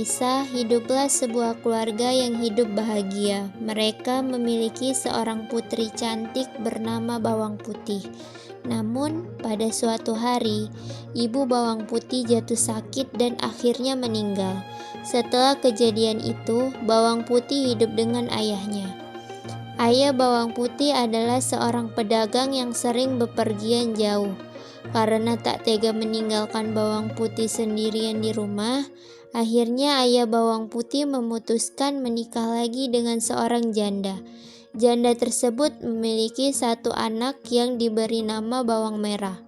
kisah, hiduplah sebuah keluarga yang hidup bahagia. Mereka memiliki seorang putri cantik bernama Bawang Putih. Namun, pada suatu hari, ibu Bawang Putih jatuh sakit dan akhirnya meninggal. Setelah kejadian itu, Bawang Putih hidup dengan ayahnya. Ayah Bawang Putih adalah seorang pedagang yang sering bepergian jauh. Karena tak tega meninggalkan Bawang Putih sendirian di rumah, akhirnya ayah Bawang Putih memutuskan menikah lagi dengan seorang janda. Janda tersebut memiliki satu anak yang diberi nama Bawang Merah.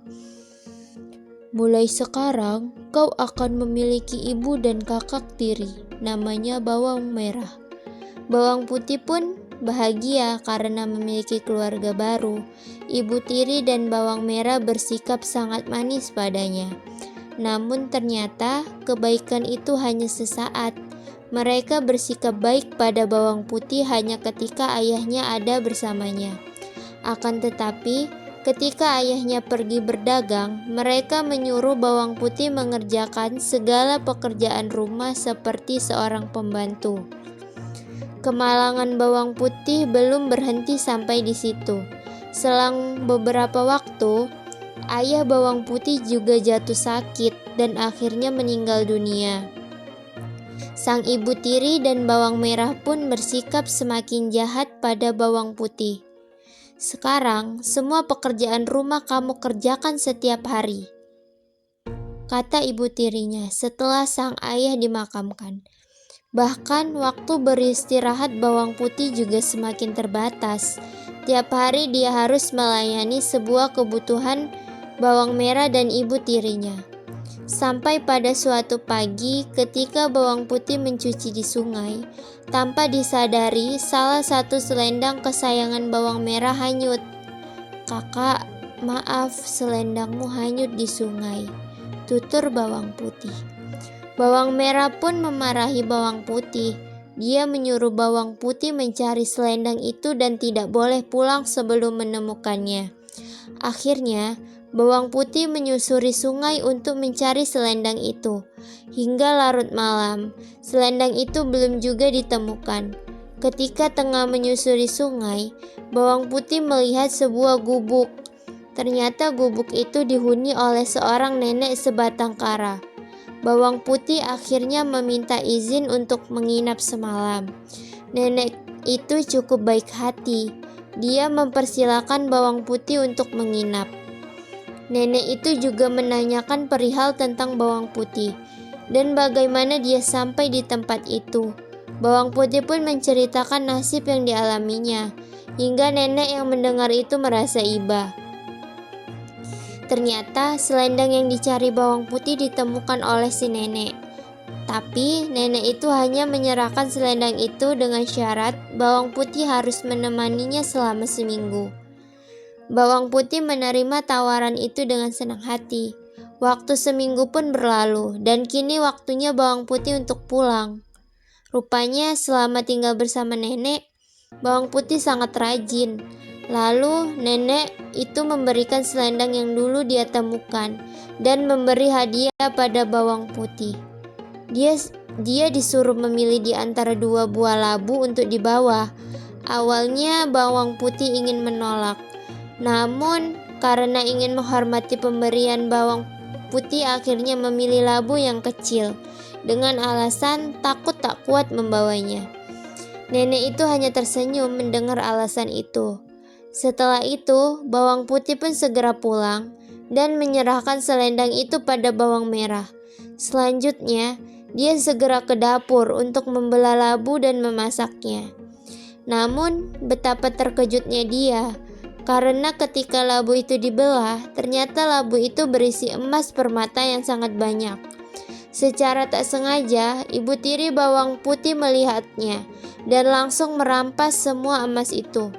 Mulai sekarang, kau akan memiliki ibu dan kakak tiri, namanya Bawang Merah. Bawang Putih pun bahagia karena memiliki keluarga baru. Ibu tiri dan Bawang Merah bersikap sangat manis padanya. Namun ternyata kebaikan itu hanya sesaat. Mereka bersikap baik pada Bawang Putih hanya ketika ayahnya ada bersamanya. Akan tetapi, ketika ayahnya pergi berdagang, mereka menyuruh Bawang Putih mengerjakan segala pekerjaan rumah seperti seorang pembantu. Kemalangan Bawang Putih belum berhenti sampai di situ. Selang beberapa waktu, ayah Bawang Putih juga jatuh sakit dan akhirnya meninggal dunia. Sang ibu tiri dan Bawang Merah pun bersikap semakin jahat pada Bawang Putih. Sekarang, semua pekerjaan rumah kamu kerjakan setiap hari, kata ibu tirinya setelah sang ayah dimakamkan. Bahkan waktu beristirahat Bawang Putih juga semakin terbatas. Tiap hari dia harus melayani sebuah kebutuhan Bawang Merah dan ibu tirinya. Sampai pada suatu pagi ketika Bawang Putih mencuci di sungai, tanpa disadari salah satu selendang kesayangan Bawang Merah hanyut. "Kakak, maaf, selendangmu hanyut di sungai," tutur Bawang Putih. Bawang Merah pun memarahi Bawang Putih. Dia menyuruh Bawang Putih mencari selendang itu dan tidak boleh pulang sebelum menemukannya. Akhirnya, Bawang Putih menyusuri sungai untuk mencari selendang itu. Hingga larut malam, selendang itu belum juga ditemukan. Ketika tengah menyusuri sungai, Bawang Putih melihat sebuah gubuk. Ternyata gubuk itu dihuni oleh seorang nenek sebatang kara. Bawang Putih akhirnya meminta izin untuk menginap semalam. Nenek itu cukup baik hati. Dia mempersilakan Bawang Putih untuk menginap. Nenek itu juga menanyakan perihal tentang Bawang Putih dan bagaimana dia sampai di tempat itu. Bawang Putih pun menceritakan nasib yang dialaminya, hingga nenek yang mendengar itu merasa iba. Ternyata selendang yang dicari Bawang Putih ditemukan oleh si nenek. Tapi nenek itu hanya menyerahkan selendang itu dengan syarat Bawang Putih harus menemaninya selama seminggu. Bawang Putih menerima tawaran itu dengan senang hati. Waktu seminggu pun berlalu dan kini waktunya Bawang Putih untuk pulang. Rupanya selama tinggal bersama nenek, Bawang Putih sangat rajin. Lalu nenek itu memberikan selendang yang dulu dia temukan dan memberi hadiah pada Bawang Putih. Dia disuruh memilih di antara dua buah labu untuk dibawa. Awalnya Bawang Putih ingin menolak. Namun karena ingin menghormati pemberian, Bawang Putih akhirnya memilih labu yang kecil dengan alasan takut tak kuat membawanya. Nenek itu hanya tersenyum mendengar alasan itu. Setelah itu, Bawang Putih pun segera pulang dan menyerahkan selendang itu pada Bawang Merah. Selanjutnya, dia segera ke dapur untuk membelah labu dan memasaknya. Namun, betapa terkejutnya dia, karena ketika labu itu dibelah, ternyata labu itu berisi emas permata yang sangat banyak. Secara tak sengaja, ibu tiri Bawang Putih melihatnya dan langsung merampas semua emas itu.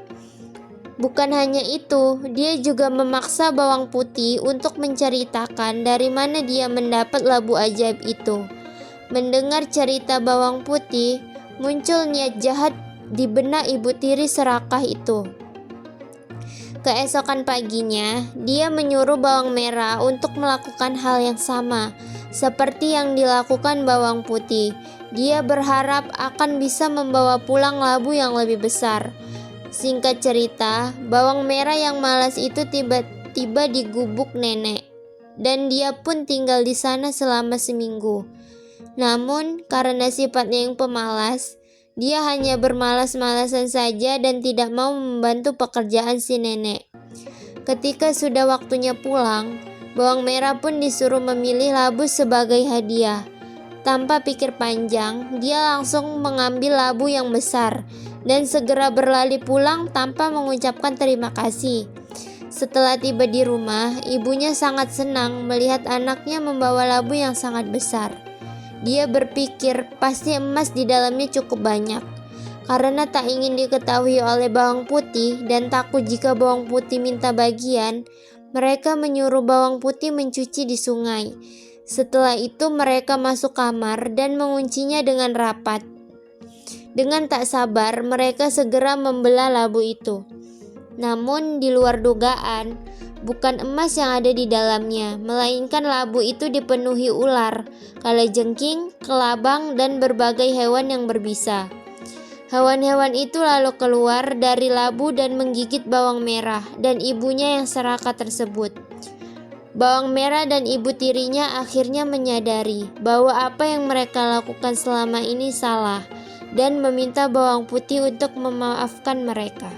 Bukan hanya itu, dia juga memaksa Bawang Putih untuk menceritakan dari mana dia mendapat labu ajaib itu. Mendengar cerita Bawang Putih, muncul niat jahat di benak ibu tiri serakah itu. Keesokan paginya, dia menyuruh Bawang Merah untuk melakukan hal yang sama seperti yang dilakukan Bawang Putih. Dia berharap akan bisa membawa pulang labu yang lebih besar. Singkat cerita, bawang merah yang malas itu tiba-tiba di gubuk nenek, dan dia pun tinggal di sana selama seminggu. Namun, karena sifatnya yang pemalas, dia hanya bermalas-malasan saja dan tidak mau membantu pekerjaan si nenek. Ketika sudah waktunya pulang, bawang merah pun disuruh memilih labu sebagai hadiah. Tanpa pikir panjang, dia langsung mengambil labu yang besar dan segera berlari pulang tanpa mengucapkan terima kasih. Setelah tiba di rumah, ibunya sangat senang melihat anaknya membawa labu yang sangat besar. Dia berpikir pasti emas di dalamnya cukup banyak. Karena tak ingin diketahui oleh bawang putih dan takut jika bawang putih minta bagian, mereka menyuruh bawang putih mencuci di sungai. Setelah itu mereka masuk kamar dan menguncinya dengan rapat. Dengan tak sabar, mereka segera membelah labu itu. Namun di luar dugaan, bukan emas yang ada di dalamnya, melainkan labu itu dipenuhi ular, kalajengking, kelabang, dan berbagai hewan yang berbisa. Hewan-hewan itu lalu keluar dari labu dan menggigit bawang merah dan ibunya yang serakah tersebut. Bawang merah dan ibu tirinya akhirnya menyadari bahwa apa yang mereka lakukan selama ini salah dan meminta bawang putih untuk memaafkan mereka.